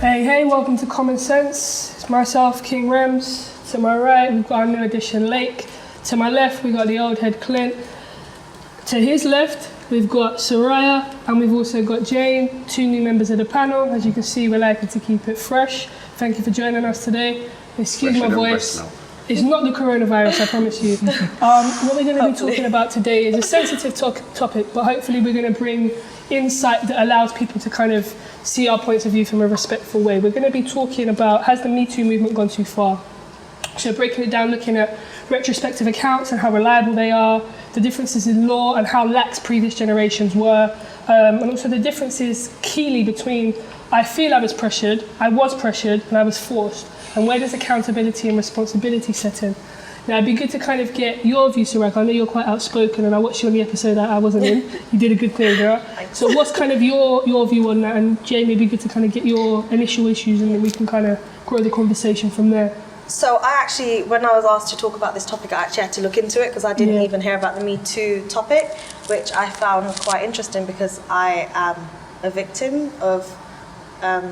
Hey, welcome to Common Sense. It's myself, King Rems. To my right, we've got our new addition, Layke. To my left, we've got the old head, Clint. To his left, we've got Soraya, and we've also got Jane, two new members of the panel. As you can see, we're liking to keep it fresh. Thank you for joining us today. Excuse my voice. It's not the coronavirus, I promise you. What we're going to be talking about today is a sensitive topic, but hopefully we're going to bring insight that allows people to kind of see our points of view from a respectful way. We're going to be talking about, has the Me Too movement gone too far? So breaking it down, looking at retrospective accounts and how reliable they are, the differences in law and how lax previous generations were, and also the differences keenly between I feel I was pressured, and I was forced. And where does accountability and responsibility set in? Now, it'd be good to kind of get your view, Soraya. I know you're quite outspoken, and I watched you on the episode that I wasn't in. You did a good thing, right? So what's kind of your view on that? And Jamie, it'd be good to kind of get your initial issues, and then we can kind of grow the conversation from there. So I actually, when I was asked to talk about this topic, I actually had to look into it because I didn't even hear about the Me Too topic, which I found quite interesting because I am a victim of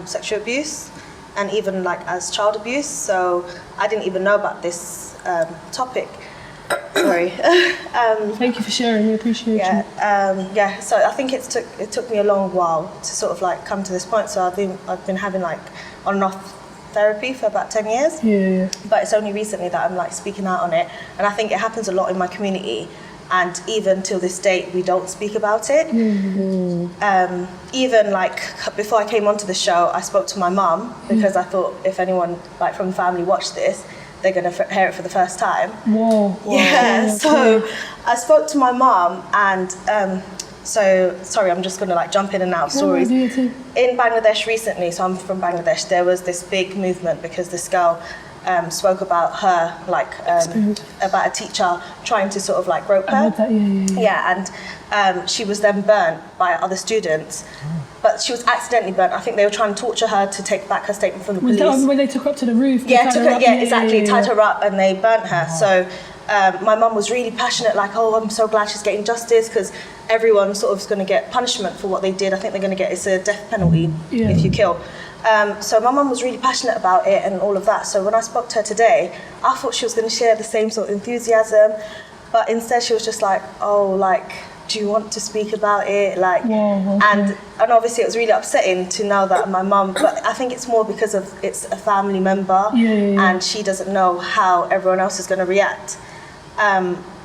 sexual abuse. And even like as child abuse, so I didn't even know about this topic. Sorry. Thank you for sharing. We appreciate you. So I think it took me a long while to sort of like come to this point. So I've been having like on and off therapy for about 10 years. Yeah. But it's only recently that I'm like speaking out on it, and I think it happens a lot in my community. And even till this date, we don't speak about it. Mm-hmm. Even like before I came onto the show, I spoke to my mum because I thought if anyone like from the family watched this, they're gonna hear it for the first time. Whoa. Yeah. So I spoke to my mum, and so sorry, I'm just gonna like jump in and out of stories. In Bangladesh recently, so I'm from Bangladesh. There was this big movement because this girl spoke about her, like about a teacher trying to sort of like rope her. And she was then burnt by other students, but she was accidentally burnt. I think they were trying to torture her to take back her statement from the police. Was that when they took her up to the roof? Tied her up and they burnt her. So my mum was really passionate, like, oh, I'm so glad she's getting justice because everyone sort of is going to get punishment for what they did. I think they're going to get, it's a death penalty if you kill. So my mum was really passionate about it and all of that. So when I spoke to her today, I thought she was going to share the same sort of enthusiasm, but instead she was just like, oh, like, do you want to speak about it? Like, and obviously it was really upsetting to know that my mum, but I think it's more because of it's a family member and she doesn't know how everyone else is going to react.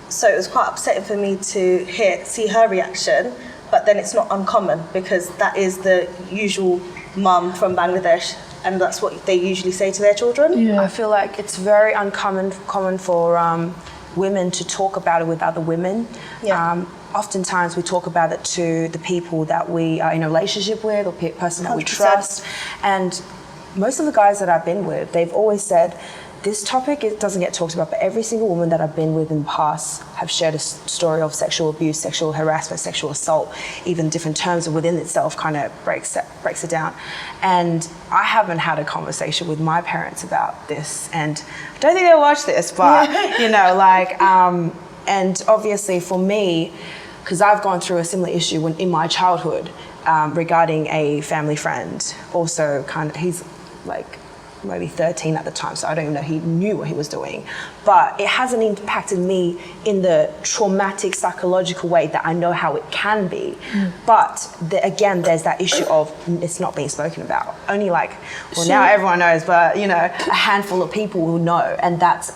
So it was quite upsetting for me to see her reaction, but then it's not uncommon because that is the usual mum from Bangladesh, and that's what they usually say to their children. Yeah. I feel like it's very common for women to talk about it with other women. Oftentimes we talk about it to the people that we are in a relationship with or person that 100%. We trust. And most of the guys that I've been with, they've always said, this topic, it doesn't get talked about, but every single woman that I've been with in the past have shared a story of sexual abuse, sexual harassment, sexual assault, even different terms within itself kind of breaks it down. And I haven't had a conversation with my parents about this, and I don't think they'll watch this, but you know, like, and obviously for me, because I've gone through a similar issue in my childhood regarding a family friend, also kind of, he's like, maybe 13 at the time, so I don't even know he knew what he was doing. But it hasn't impacted me in the traumatic psychological way that I know how it can be. But again, there's that issue of it's not being spoken about. Only like, well, now everyone knows, but you know, a handful of people will know, and that's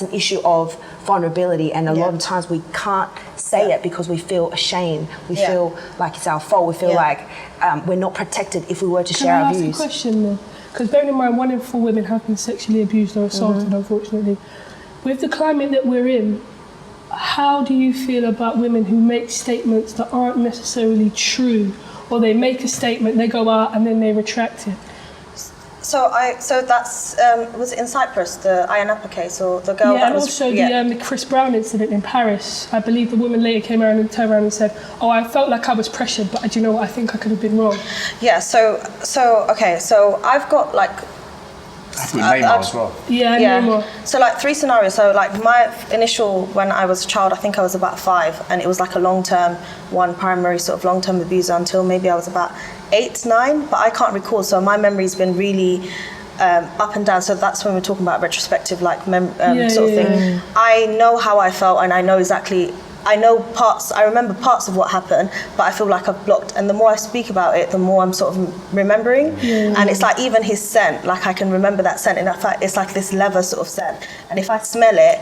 an issue of vulnerability, and a lot of times we can't say it because we feel ashamed. We feel like it's our fault. We feel like we're not protected if we were to share our views. Can I ask a question though? Because bearing in mind, 1 in 4 women have been sexually abused or assaulted, unfortunately. With the climate that we're in, how do you feel about women who make statements that aren't necessarily true, or they make a statement, they go out and then they retract it? So that's was it in Cyprus, the Ayia Napa case, or the girl that was... the Chris Brown incident in Paris. I believe the woman later came around and turned around and said, oh, I felt like I was pressured, but do you know what, I think I could have been wrong. Yeah, so I've got like With Neymar as well. Yeah, Neymar. So like 3 scenarios. So like my initial, when I was a child, I think I was about 5, and it was like a long-term, one primary sort of long-term abuser until maybe I was about 8, 9, but I can't recall. So my memory's been really up and down. So that's when we're talking about retrospective, like sort of thing. I know how I felt, and I know exactly. I remember parts of what happened, but I feel like I've blocked. And the more I speak about it, the more I'm sort of remembering. And it's like even his scent, like I can remember that scent. In fact, it's like this leather sort of scent. And if I smell it,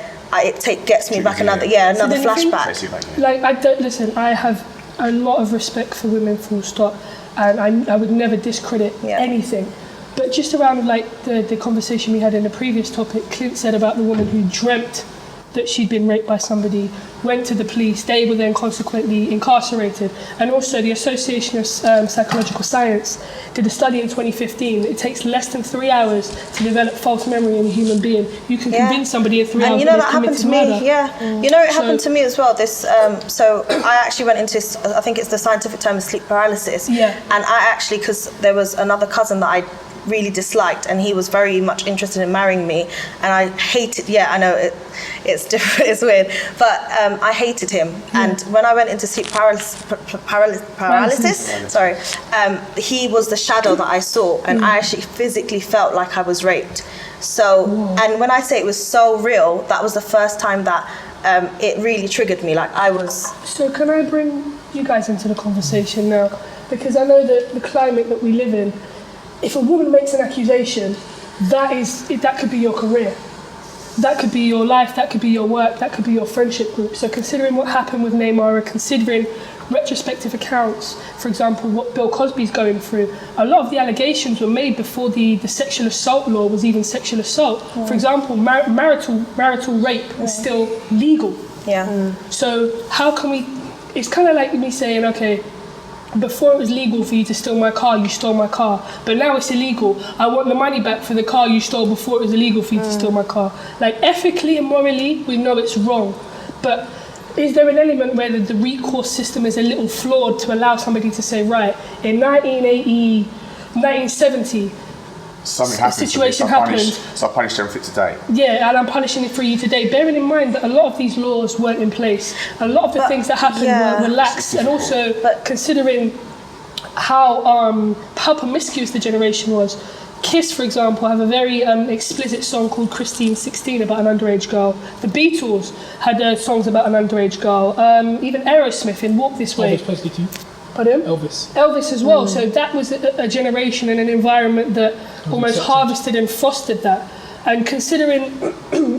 it gets me back another flashback. Like I don't listen. I have a lot of respect for women, full stop, and I would never discredit anything. But just around like the conversation we had in the previous topic, Clint said about the woman who dreamt that she'd been raped by somebody, went to the police, they were then consequently incarcerated. And also the Association of Psychological Science did a study in 2015 that it takes less than 3 hours to develop false memory in a human being. You can convince somebody in 3 hours. And you know that happened to me, You know it happened to me as well. So I actually went into, I think it's the scientific term is sleep paralysis. And I actually, because there was another cousin that I really disliked, and he was very much interested in marrying me, and I hated. I know it's different, it's weird, but I hated him. And when I went into sleep paralysis, he was the shadow that I saw, and I actually physically felt like I was raped. So, and when I say it was so real, that was the first time that it really triggered me. Like I was. So can I bring you guys into the conversation now? Because I know that the climate that we live in, if a woman makes an accusation, that could be your career. That could be your life, that could be your work, that could be your friendship group. So considering what happened with Neymar, considering retrospective accounts, for example, what Bill Cosby's going through, a lot of the allegations were made before the sexual assault law was even sexual assault. For example, marital rape is still legal. So how can we, it's kind of like me saying, okay, before it was legal for you to steal my car, you stole my car. But now it's illegal. I want the money back for the car you stole before it was illegal for you to steal my car. Like ethically and morally, we know it's wrong. But is there an element where the recourse system is a little flawed to allow somebody to say, right, in 1970, something happened, situation happened. So I punished them for it today. Yeah, and I'm punishing it for you today. Bearing in mind that a lot of these laws weren't in place. A lot of the things that happened were lax. And also, considering how promiscuous the generation was. Kiss, for example, have a very explicit song called Christine 16 about an underage girl. The Beatles had songs about an underage girl. Even Aerosmith in Walk This Way. Elvis Presley too. Pardon? Elvis as well. So that was a generation and an environment that almost harvested and fostered that. And considering,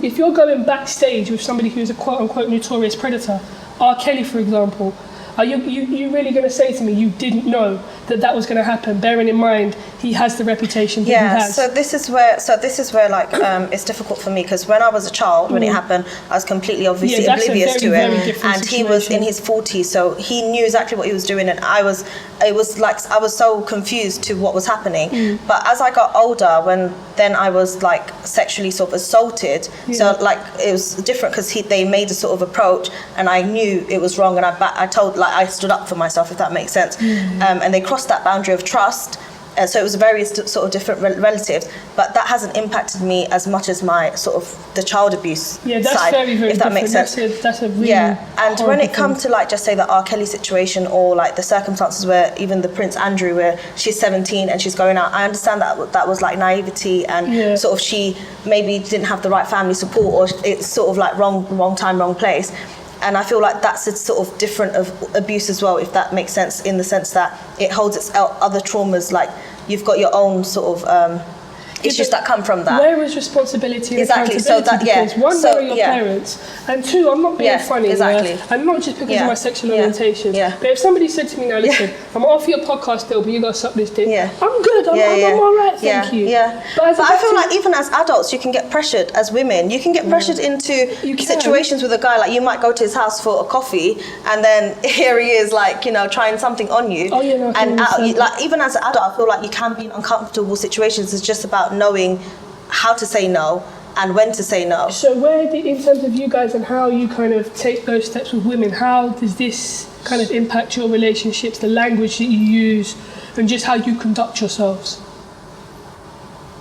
if you're going backstage with somebody who's a quote-unquote notorious predator, R. Kelly, for example, are you really going to say to me you didn't know that was going to happen, bearing in mind he has the reputation that he has? So this is where like it's difficult for me, because when I was a child, when it happened, I was completely obviously oblivious to it, and he was in his 40s, so he knew exactly what he was doing, and I was so confused to what was happening. But as I got older, then I was like sexually sort of assaulted, so like it was different because they made a sort of approach, and I knew it was wrong, and I stood up for myself, if that makes sense. And they crossed that boundary of trust. And so it was various sort of different relatives, but that hasn't impacted me as much as my sort of the child abuse side, very, very if that makes sense. That's a really and when it comes to like just say the R. Kelly situation, or like the circumstances where even the Prince Andrew, where she's 17 and she's going out, I understand that was like naivety, and sort of she maybe didn't have the right family support, or it's sort of like wrong time, wrong place. And I feel like that's a sort of different of abuse as well, if that makes sense, in the sense that it holds its other traumas, like you've got your own sort of issues that come from that. Where is responsibility and accountability? So that, because one, where are your parents? And two, I'm not being funny. And not just because of my sexual orientation. But if somebody said to me, now listen, I'm off your podcast deal, but you got to suck this dick. I'm good, I'm all right, thank you. But I feel like even as adults, you can get pressured as women. You can get pressured into situations with a guy, like you might go to his house for a coffee, and then here he is, like, you know, trying something on you. Like even as an adult, I feel like you can be in uncomfortable situations. It's just about knowing how to say no and when to say no. So in terms of you guys and how you kind of take those steps with women, how does this kind of impact your relationships, the language that you use, and just how you conduct yourselves?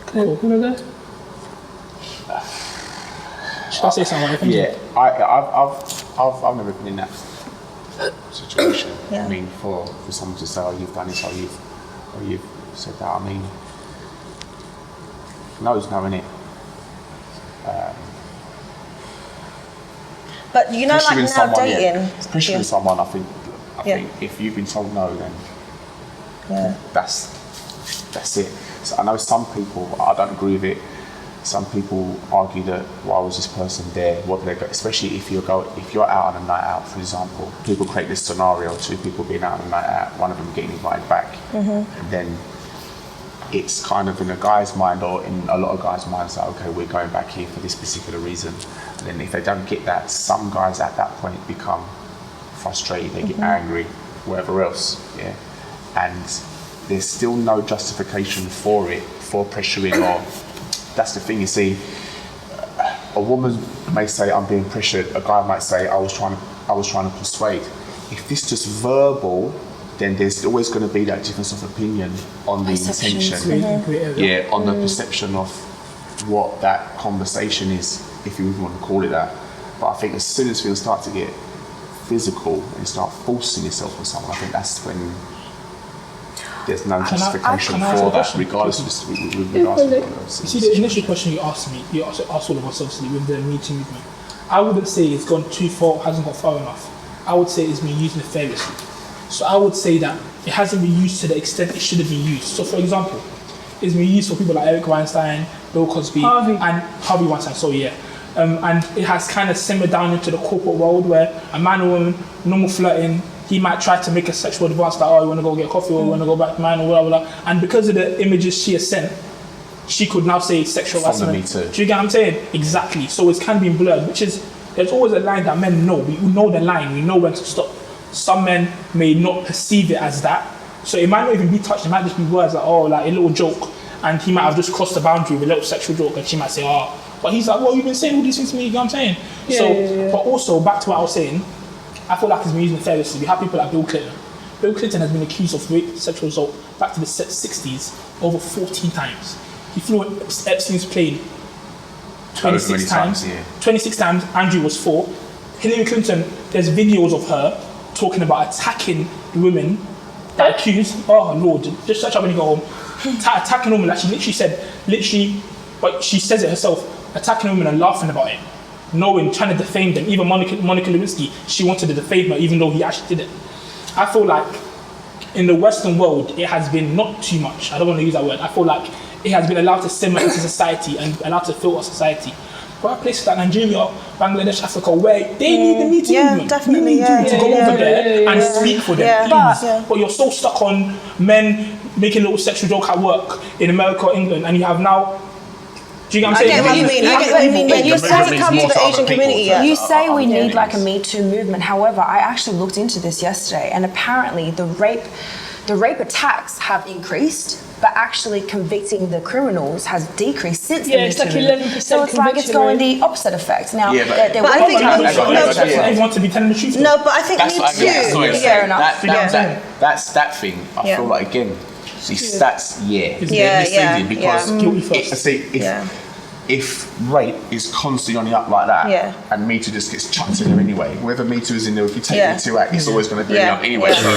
Cool. You wanna go? Shall I say something? Yeah, I've never been in that situation. Yeah. I mean, for someone to say, "Oh, you've done this," or you've said that. I mean, no's no, innit? But you know, like now dating, especially with someone, I think if you've been told no, then that's it. So I know some people, I don't agree with it. Some people argue that why was this person there? What did they go? Especially if you're out on a night out, for example, people create this scenario: 2 people being out on a night out, one of them getting invited back, and then it's kind of in a guy's mind or in a lot of guys' minds that okay, we're going back here for this particular reason. And then if they don't get that, some guys at that point become frustrated, they get angry, whatever else, yeah. And there's still no justification for it, for pressuring or. That's the thing, you see. A woman may say, "I'm being pressured." A guy might say, I was trying to persuade." If it's just verbal, then there's always going to be that difference of opinion on the intention. Yeah, on the perception of what that conversation is, if you even want to call it that. But I think as soon as we start to get physical and start forcing yourself on someone, I think that's when there's no justification for that, regardless of regards to You see, the initial question you asked me, you asked all of us obviously with the Me Too movement. I wouldn't say it's gone too far, hasn't got far enough. I would say it's been used nefariously. So I would say that it hasn't been used to the extent it should have been used. So for example, it's been used for people like Eric Weinstein, Bill Cosby, and Harvey Weinstein, and it has kind of simmered down into the corporate world where a man or woman, normal flirting, he might try to make a sexual advance like, "Oh, you want to go get coffee or you want to go back to mine," or whatever. And because of the images she has sent, she could now say sexual harassment. Me Too. Do you get what I'm saying? Exactly. So it's kind of been blurred, which is, there's always a line that men know. We know the line, we know when to stop. Some men may not perceive it as that. So it might not even be touched, it might just be words like, "Oh, like a little joke." And he might have just crossed the boundary with a little sexual joke and she might say, "Oh," but he's like, "Well, you've been saying all these things to me," you know what I'm saying? But also, back to what I was saying, I feel like it's been used nefariously. We have people like Bill Clinton. Bill Clinton has been accused of rape, sexual assault back to the 60s over 14 times. He flew on Epstein's plane 26 times. 26 times, Andrew was 4. Hillary Clinton, there's videos of her talking about attacking the women that accused. Oh Lord, just search up when you go home. Attacking women, like she literally said, but she says it herself, attacking women and laughing about it. Knowing, trying to defame them. Even Monica Lewinsky, she wanted to defame her even though he actually didn't. I feel like in the Western world, it has been not too much. I don't want to use that word. I feel like it has been allowed to simmer into society and allowed to filter society. But places like Nigeria, Bangladesh, Africa, where they need the Me Too movement. Definitely, to go over there and speak for them, please. But you're so stuck on men making a little sexual joke at work in America or England, and you have now. Do you get what I'm saying? I get what you mean. Yeah, you say come to the Asian community. You say we need like a Me Too movement. However, I actually looked into this yesterday, and apparently the rape attacks have increased, but actually convicting the criminals has decreased since the Me it's Too like movement. 11% So it's like it's going the opposite effect. Now, but I think they want to be telling the truth. No, but I think Me Too. Fair enough. That's that thing. I feel like again, that's misleading because guilty first. If rape is constantly on the up like that, and Me Too just gets chucked in there anyway, whether Me Too is in there, if you take Me Too out, it's always going to be up anyway. So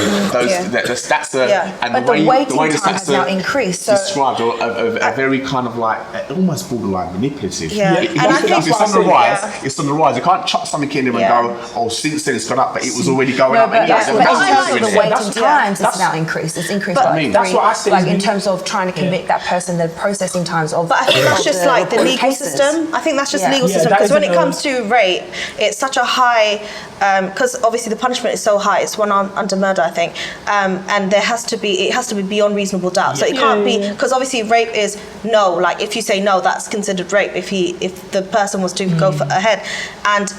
that's and but the waiting time has now increased. So described a very kind of like almost borderline manipulative. It's on the rise. It's on the rise. You can't chuck something in there and go, "Oh, since then it's gone up," but it was already going up anyway. But in terms of the waiting times, it's now increased. It's increased by like that's what I say. Like in terms of trying to convict that person, the processing times of. But I think that's just like the legal system. I think that's just legal system, because when it comes to rape, it's such a high, because obviously the punishment is so high. It's one under murder, I think, and it has to be beyond reasonable doubt. So it can't be, because obviously rape is no. Like if you say no, that's considered rape. If the person was to go ahead, and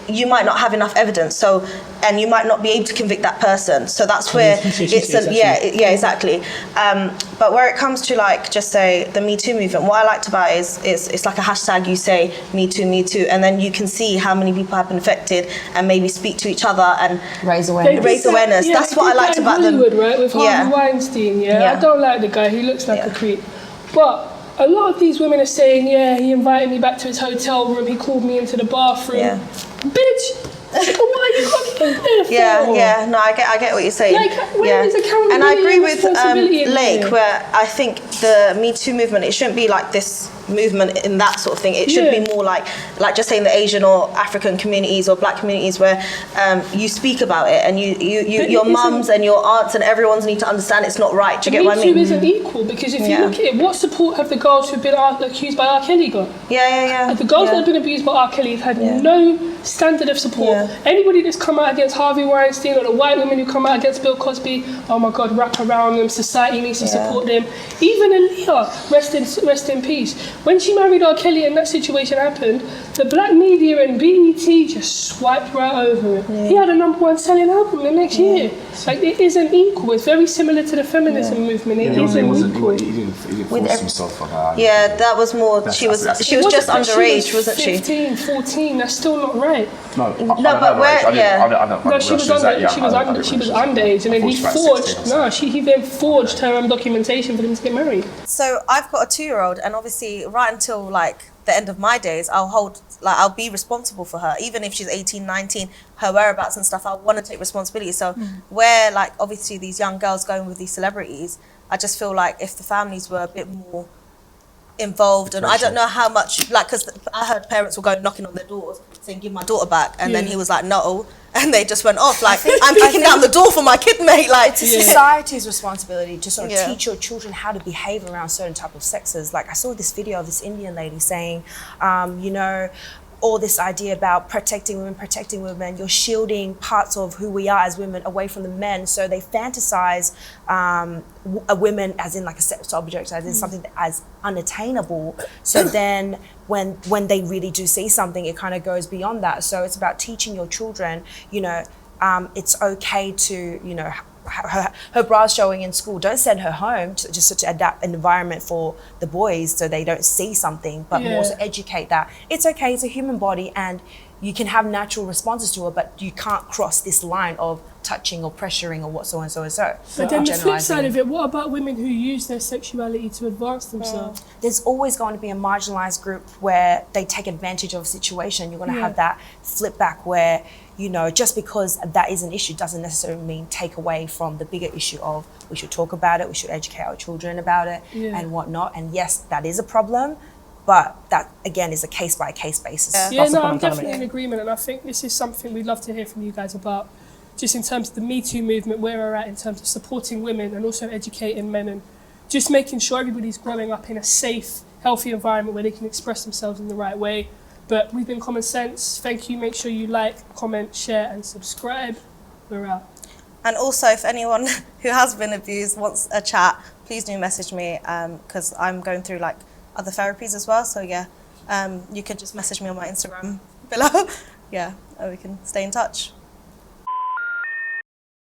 you might not have enough evidence. So and you might not be able to convict that person. So that's where exactly. But where it comes to like just say the Me Too movement, what I liked about it is it's like a hashtag. You say Me Too, and then you can see how many people have been affected and maybe speak to each other and raise awareness. That's what I liked about Hollywood, right? With Harvey Weinstein. I don't like the guy. He looks like a creep. But a lot of these women are saying, yeah, he invited me back to his hotel room, he called me into the bathroom. Yeah. Bitch, what are you coming there for? Yeah. No, I get what you're saying. Like, where is accountability and I agree with responsibility in Layke, here? where I think the Me Too movement, it shouldn't be like this movement in that sort of thing. It should be more like just saying the Asian or African communities or black communities where you speak about it, and your mums and your aunts and everyone's need to understand it's not right. Do you get what I mean? Me Too isn't equal, because if you look at it, what support have the girls who've been accused by R. Kelly got? Yeah. The girls that have been abused by R. Kelly have had no standard of support. Anybody that's come out against Harvey Weinstein, or the white women who come out against Bill Cosby, oh my God, wrap around them, society needs to support them. Even Aaliyah, rest in peace. When she married R. Kelly and that situation happened, the black media and BET just swiped right over it. He had a #1 selling album the next year. Like, it isn't equal. It's very similar to the feminism movement. It isn't equal. He didn't force himself on her. Yeah, that was more. She was just underage, wasn't she? 15, 14. That's still not right. No, but where? No, she was underage, and then he forged. He then forged her documentation for them to get married. So I've got a 2-year-old, and obviously, right until like the end of my days, I'll be responsible for her, even if she's 18, 19, her whereabouts and stuff. I want to take responsibility. So where, like, obviously these young girls going with these celebrities, I just feel like if the families were a bit more involved, and I don't know how much, like, because I heard parents were going knocking on their doors saying, give my daughter back, and then he was like, no, and they just went off, like, I'm kicking down the door for my kid, mate. Like, it's society's responsibility to sort of teach your children how to behave around certain type of sexes. Like, I saw this video of this Indian lady saying, all this idea about protecting women, you're shielding parts of who we are as women away from the men. So they fantasize a women as in like a sex object, as in something that as unattainable. So then when they really do see something, it kind of goes beyond that. So it's about teaching your children, it's okay to, her bra showing in school. Don't send her home just to adapt an environment for the boys so they don't see something, but more to educate that it's okay, it's a human body, and you can have natural responses to it, but you can't cross this line of touching or pressuring or what so and so and so. But then the flip side of it, what about women who use their sexuality to advance themselves? There's always going to be a marginalized group where they take advantage of a situation. You're going to have that flip back where, just because that is an issue doesn't necessarily mean take away from the bigger issue of we should talk about it, we should educate our children about it and whatnot. And yes, that is a problem, but that again is a case by case basis. I'm definitely in agreement, and I think this is something we'd love to hear from you guys about, just in terms of the Me Too movement, where we're at in terms of supporting women and also educating men, and just making sure everybody's growing up in a safe, healthy environment where they can express themselves in the right way. But we've been Common Sense. Thank you. Make sure you like, comment, share, and subscribe. We're out. And also, if anyone who has been abused wants a chat, please do message me, because I'm going through like other therapies as well. So you can just message me on my Instagram below. And we can stay in touch.